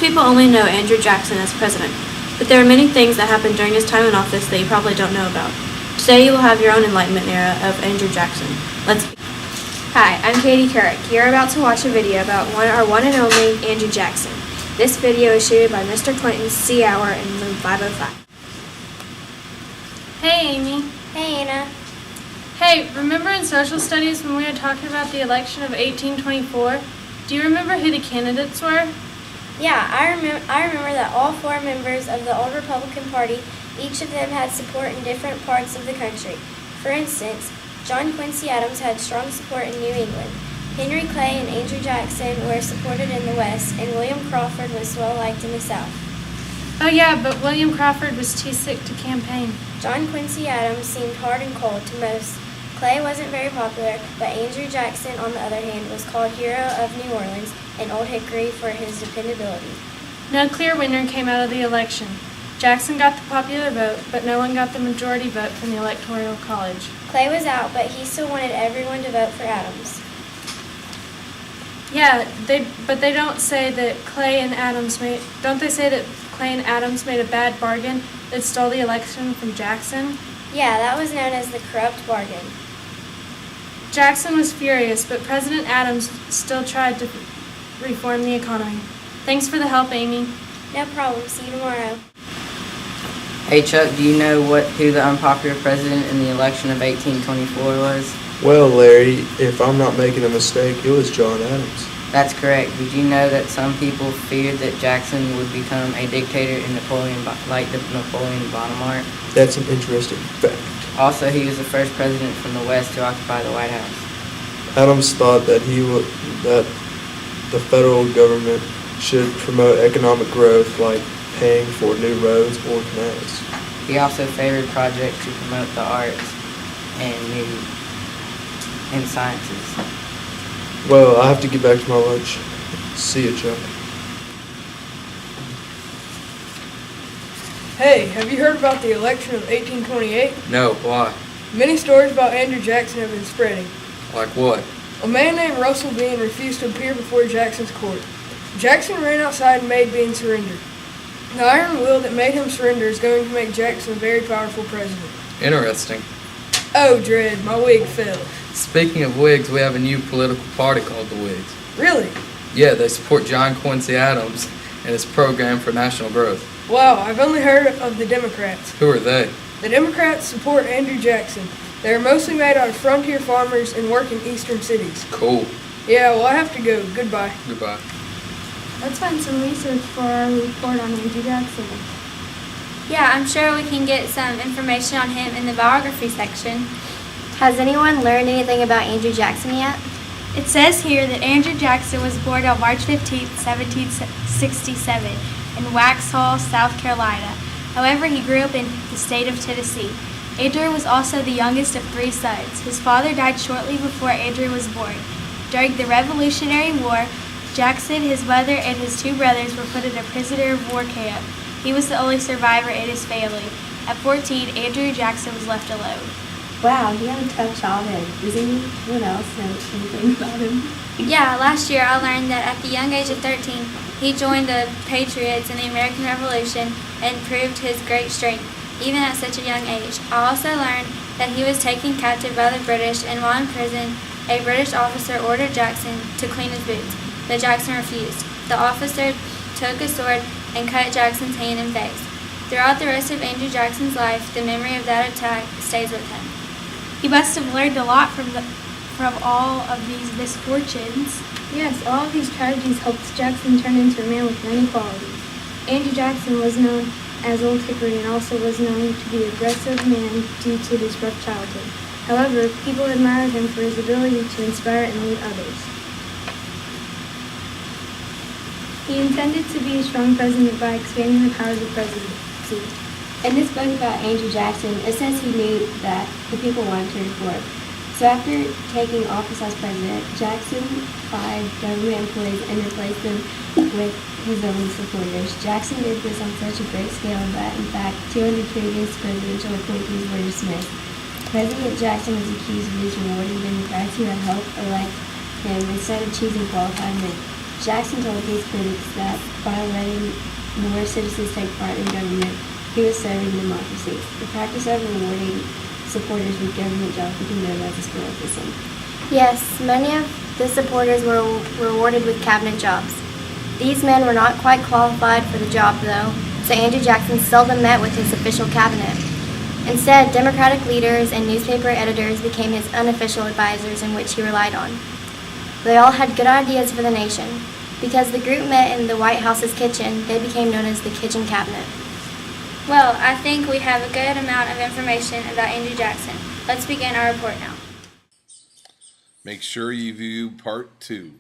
people only know Andrew Jackson as president, but there are many things that happened during his time in office that you probably don't know about. Today you will have your own Enlightenment era of Andrew Jackson. Let's begin. Hi, I'm Katie Carrick. You're about to watch a video about our one and only Andrew Jackson. This video is shooted by Mr. Clinton's Sea Hour in room 505. Hey, Amy. Hey, Anna. Hey, remember in social studies when we were talking about the election of 1824? Do you remember who the candidates were? Yeah, I remember that all four members of the old Republican Party, each of them had support in different parts of the country. For instance, John Quincy Adams had strong support in New England. Henry Clay and Andrew Jackson were supported in the West, and William Crawford was well-liked in the South. Oh yeah, but William Crawford was too sick to campaign. John Quincy Adams seemed hard and cold to most. Clay wasn't very popular, but Andrew Jackson, on the other hand, was called Hero of New Orleans and Old Hickory for his dependability. No clear winner came out of the election. Jackson got the popular vote, but no one got the majority vote from the Electoral College. Clay was out, but he still wanted everyone to vote for Adams. Yeah, but they don't say that Clay and Adams made a bad bargain that stole the election from Jackson? Yeah, that was known as the corrupt bargain. Jackson was furious, but President Adams still tried to reform the economy. Thanks for the help, Amy. No problem. See you tomorrow. Hey Chuck, do you know who the unpopular president in the election of 1824 was? Well, Larry, if I'm not making a mistake, it was John Adams. That's correct. Did you know that some people feared that Jackson would become a dictator in Napoleon Bonaparte? That's an interesting fact. Also, he was the first president from the West to occupy the White House. Adams thought that the federal government should promote economic growth, like paying for new roads or canals. He also favored projects to promote the arts and sciences. Well, I have to get back to my lunch. See you, Chuck. Hey, have you heard about the election of 1828? No, why? Many stories about Andrew Jackson have been spreading. Like what? A man named Russell Bean refused to appear before Jackson's court. Jackson ran outside and made Bean surrender. The iron will that made him surrender is going to make Jackson a very powerful president. Interesting. Oh, dread, my wig fell. Speaking of wigs, we have a new political party called the Whigs. Really? Yeah, they support John Quincy Adams and his program for national growth. Wow, I've only heard of the Democrats. Who are they? The Democrats support Andrew Jackson. They are mostly made out of frontier farmers and work in eastern cities. Cool. Yeah, well, I have to go. Goodbye. Goodbye. Let's find some research for our report on Andrew Jackson. Yeah, I'm sure we can get some information on him in the biography section. Has anyone learned anything about Andrew Jackson yet? It says here that Andrew Jackson was born on March 15, 1767 in Waxhaw, South Carolina. However, he grew up in the state of Tennessee. Andrew was also the youngest of three sons. His father died shortly before Andrew was born. During the Revolutionary War, Jackson, his mother, and his two brothers were put in a prisoner of war camp. He was the only survivor in his family. At 14, Andrew Jackson was left alone. Wow, he had a tough childhood. Does anyone else know anything about him? Yeah, last year I learned that at the young age of 13, he joined the Patriots in the American Revolution and proved his great strength, even at such a young age. I also learned that he was taken captive by the British, and while in prison, a British officer ordered Jackson to clean his boots, but Jackson refused. The officer took a sword and cut Jackson's hand and face. Throughout the rest of Andrew Jackson's life, the memory of that attack stays with him. He must have learned a lot from all of these misfortunes. Yes, all of these tragedies helped Jackson turn into a man with many qualities. Andrew Jackson was known as Old Hickory and also was known to be an aggressive man due to his rough childhood. However, people admired him for his ability to inspire and lead others. He intended to be a strong president by expanding the powers of presidency. In this book about Andrew Jackson, it says he knew that the people wanted to reform. So after taking office as president, Jackson fired government employees and replaced them with his own supporters. Jackson did this on such a great scale that, in fact, 200 previous presidential appointees were dismissed. President Jackson was accused of rewarding Democrats who had helped elect him instead of choosing qualified men. Jackson told his critics that by letting more citizens take part in government, he was serving democracy. The practice of rewarding supporters with government jobs became known as scholasticism. Yes, many of the supporters were rewarded with cabinet jobs. These men were not quite qualified for the job, though, so Andrew Jackson seldom met with his official cabinet. Instead, Democratic leaders and newspaper editors became his unofficial advisors in which he relied on. They all had good ideas for the nation. Because the group met in the White House's kitchen, they became known as the Kitchen Cabinet. Well, I think we have a good amount of information about Andrew Jackson. Let's begin our report now. Make sure you view Part 2.